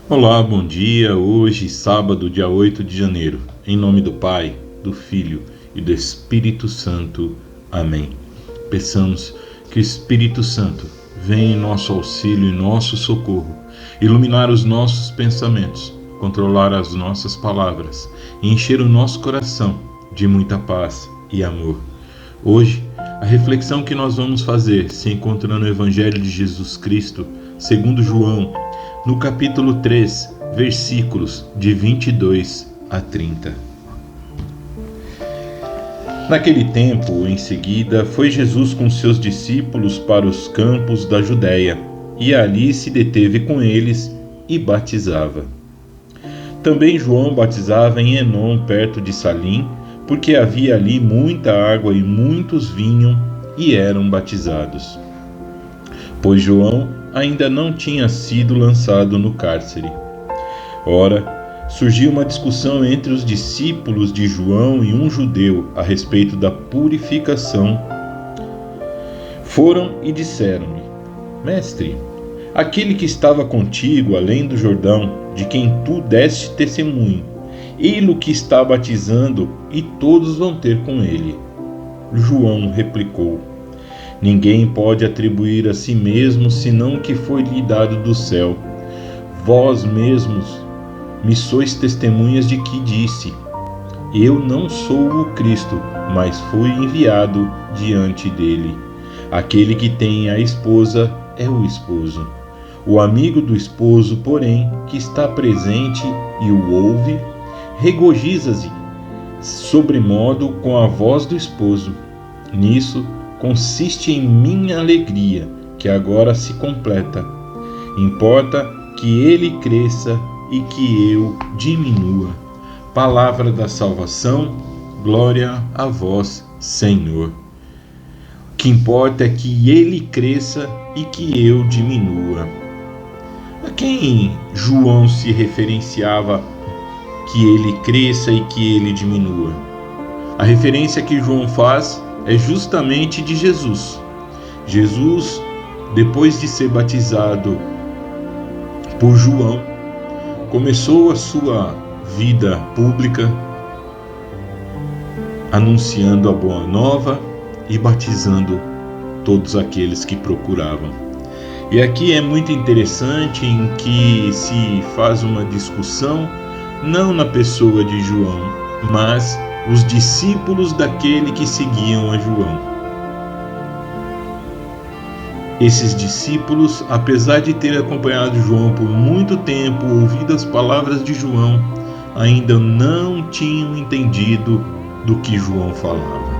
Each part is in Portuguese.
Olá, bom dia. Hoje, sábado, dia 8 de janeiro. Em nome do Pai, do Filho e do Espírito Santo. Amém. Peçamos que o Espírito Santo venha em nosso auxílio e nosso socorro, iluminar os nossos pensamentos, controlar as nossas palavras e encher o nosso coração de muita paz e amor. Hoje, a reflexão que nós vamos fazer se encontra no Evangelho de Jesus Cristo, segundo João, no capítulo 3, versículos de 22 a 30. Naquele tempo, em seguida, foi Jesus com seus discípulos para os campos da Judéia, e ali se deteve com eles e batizava. Também João batizava em Enom, perto de Salim, porque havia ali muita água e muitos vinham e eram batizados. Pois João ainda não tinha sido lançado no cárcere. Ora, surgiu uma discussão entre os discípulos de João e um judeu a respeito da purificação. Foram e disseram-lhe: Mestre, aquele que estava contigo além do Jordão, de quem tu deste testemunho, ele que está batizando, e todos vão ter com ele. João replicou: Ninguém pode atribuir a si mesmo senão o que foi lhe dado do céu. Vós mesmos me sois testemunhas de que disse: Eu não sou o Cristo, mas fui enviado diante dele. Aquele que tem a esposa é o esposo. O amigo do esposo, porém, que está presente e o ouve, regozija-se sobremodo com a voz do esposo. Nisso consiste em minha alegria, que agora se completa. Importa que ele cresça e que eu diminua. Palavra da salvação, glória a vós, Senhor. O que importa é que ele cresça e que eu diminua. A quem João se referenciava que ele cresça e que ele diminua? A referência que João faz é justamente de Jesus. Jesus, depois de ser batizado por João, começou a sua vida pública anunciando a boa nova e batizando todos aqueles que procuravam. E aqui é muito interessante em que se faz uma discussão não na pessoa de João, mas os discípulos daquele que seguiam a João. Esses discípulos, apesar de terem acompanhado João por muito tempo, ouvido as palavras de João, ainda não tinham entendido do que João falava.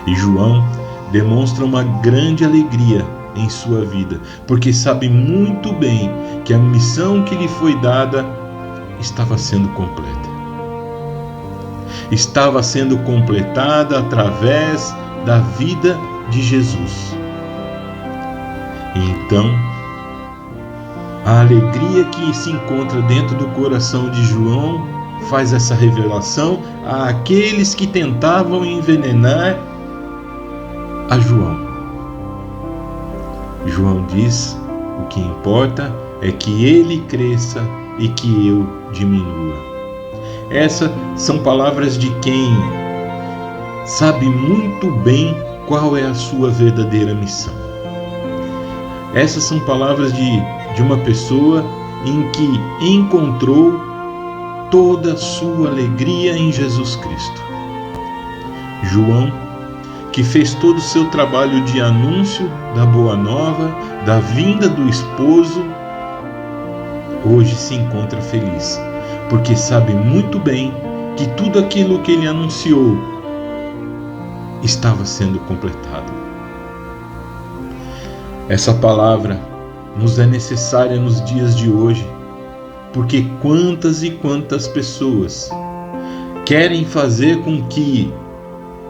E João demonstra uma grande alegria em sua vida, porque sabe muito bem que a missão que lhe foi dada estava sendo completa. Estava sendo completada através da vida de Jesus. E então, a alegria que se encontra dentro do coração de João faz essa revelação àqueles que tentavam envenenar a João. João diz: o que importa é que ele cresça e que eu diminua. Essas são palavras de quem sabe muito bem qual é a sua verdadeira missão. Essas são palavras de uma pessoa em que encontrou toda a sua alegria em Jesus Cristo. João, que fez todo o seu trabalho de anúncio da boa nova, da vinda do esposo, hoje se encontra feliz, porque sabe muito bem que tudo aquilo que ele anunciou estava sendo completado. Essa palavra nos é necessária nos dias de hoje, porque quantas e quantas pessoas querem fazer com que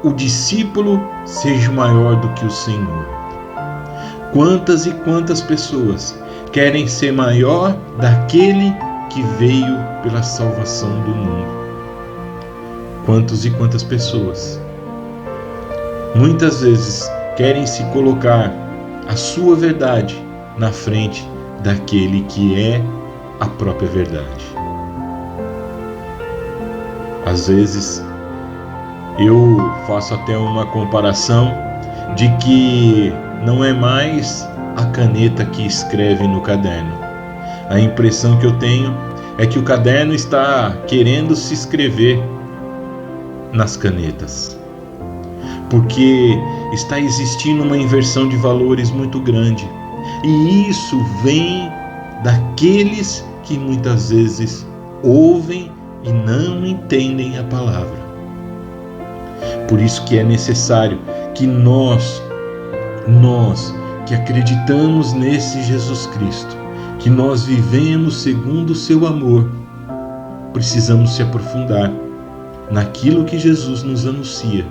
o discípulo seja maior do que o Senhor. Quantas e quantas pessoas querem ser maior daquele que veio pela salvação do mundo. Quantas e quantas pessoas muitas vezes querem se colocar a sua verdade na frente daquele que é a própria verdade. Às vezes eu faço até uma comparação de que não é mais a caneta que escreve no caderno. A impressão que eu tenho é que o caderno está querendo se escrever nas canetas, porque está existindo uma inversão de valores muito grande, e isso vem daqueles que muitas vezes ouvem e não entendem a palavra. Por isso que é necessário que nós que acreditamos nesse Jesus Cristo, que nós vivemos segundo o seu amor, precisamos se aprofundar naquilo que Jesus nos anuncia.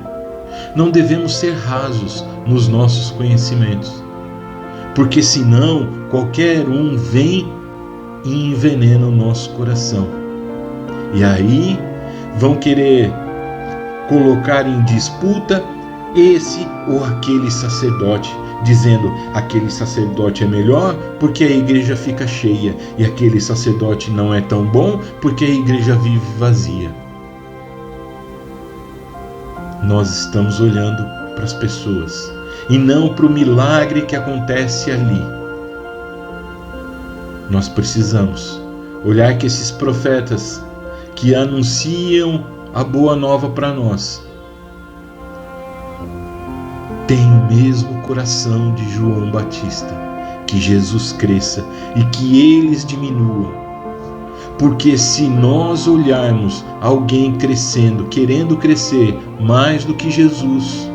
Não devemos ser rasos nos nossos conhecimentos, porque senão qualquer um vem e envenena o nosso coração. E aí vão querer colocar em disputa esse ou aquele sacerdote, dizendo aquele sacerdote é melhor porque a igreja fica cheia, e aquele sacerdote não é tão bom porque a igreja vive vazia. Nós estamos olhando para as pessoas e não para o milagre que acontece ali. Nós precisamos olhar que esses profetas que anunciam a boa nova para nós têm o mesmo coração de João Batista, que Jesus cresça e que eles diminuam. Porque se nós olharmos alguém crescendo, querendo crescer mais do que Jesus,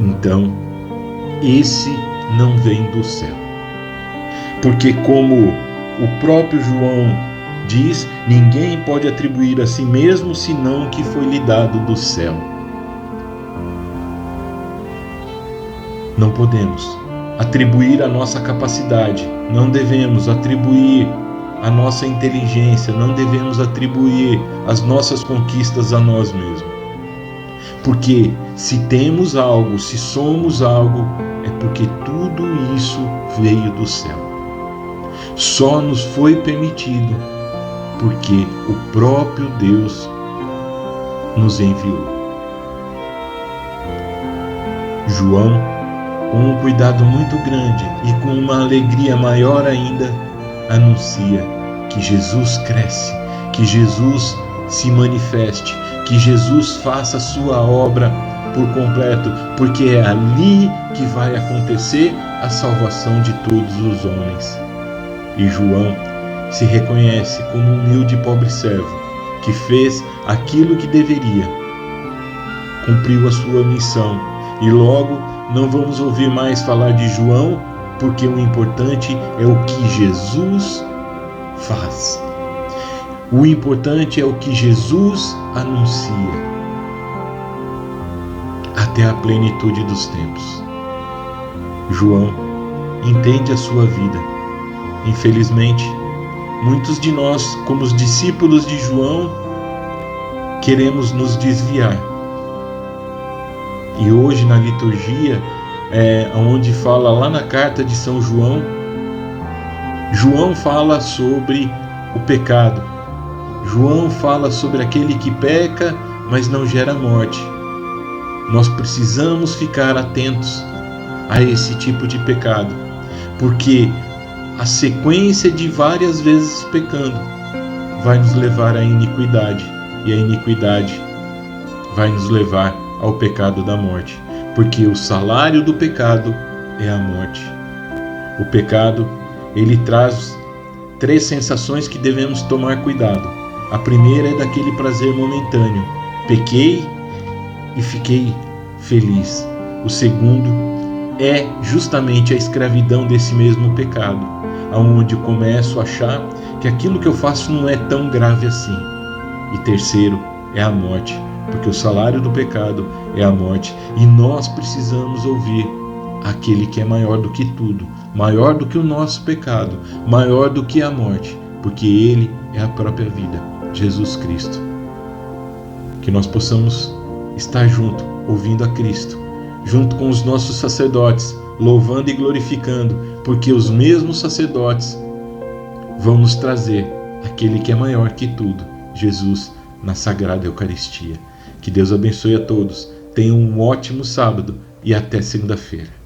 então esse não vem do céu. Porque como o próprio João diz, ninguém pode atribuir a si mesmo senão o que foi lhe dado do céu. Não podemos atribuir a nossa capacidade, não devemos atribuir a nossa inteligência, não devemos atribuir as nossas conquistas a nós mesmos. Porque se temos algo, se somos algo, é porque tudo isso veio do céu. Só nos foi permitido porque o próprio Deus nos enviou. João, com um cuidado muito grande e com uma alegria maior ainda, anuncia que Jesus cresce, que Jesus se manifeste, que Jesus faça a sua obra por completo, porque é ali que vai acontecer a salvação de todos os homens. E João se reconhece como um humilde pobre servo, que fez aquilo que deveria, cumpriu a sua missão, e logo não vamos ouvir mais falar de João, porque o importante é o que Jesus faz. O importante é o que Jesus anuncia até a plenitude dos tempos. João entende a sua vida. Infelizmente, muitos de nós, como os discípulos de João, queremos nos desviar. E hoje na liturgia, onde fala lá na carta de São João, João fala sobre o pecado. João fala sobre aquele que peca, mas não gera morte. Nós precisamos ficar atentos a esse tipo de pecado, porque a sequência de várias vezes pecando vai nos levar à iniquidade, e a iniquidade vai nos levar ao pecado da morte, porque o salário do pecado é a morte. O pecado, ele traz 3 sensações que devemos tomar cuidado. A primeira é daquele prazer momentâneo. Pequei e fiquei feliz. O segundo é justamente a escravidão desse mesmo pecado, aonde eu começo a achar que aquilo que eu faço não é tão grave assim. E terceiro é a morte, porque o salário do pecado é a morte, e nós precisamos ouvir aquele que é maior do que tudo, maior do que o nosso pecado, maior do que a morte, porque Ele é a própria vida, Jesus Cristo. Que nós possamos estar junto, ouvindo a Cristo, junto com os nossos sacerdotes, louvando e glorificando, porque os mesmos sacerdotes vão nos trazer aquele que é maior que tudo, Jesus, na Sagrada Eucaristia. Que Deus abençoe a todos. Tenham um ótimo sábado e até segunda-feira.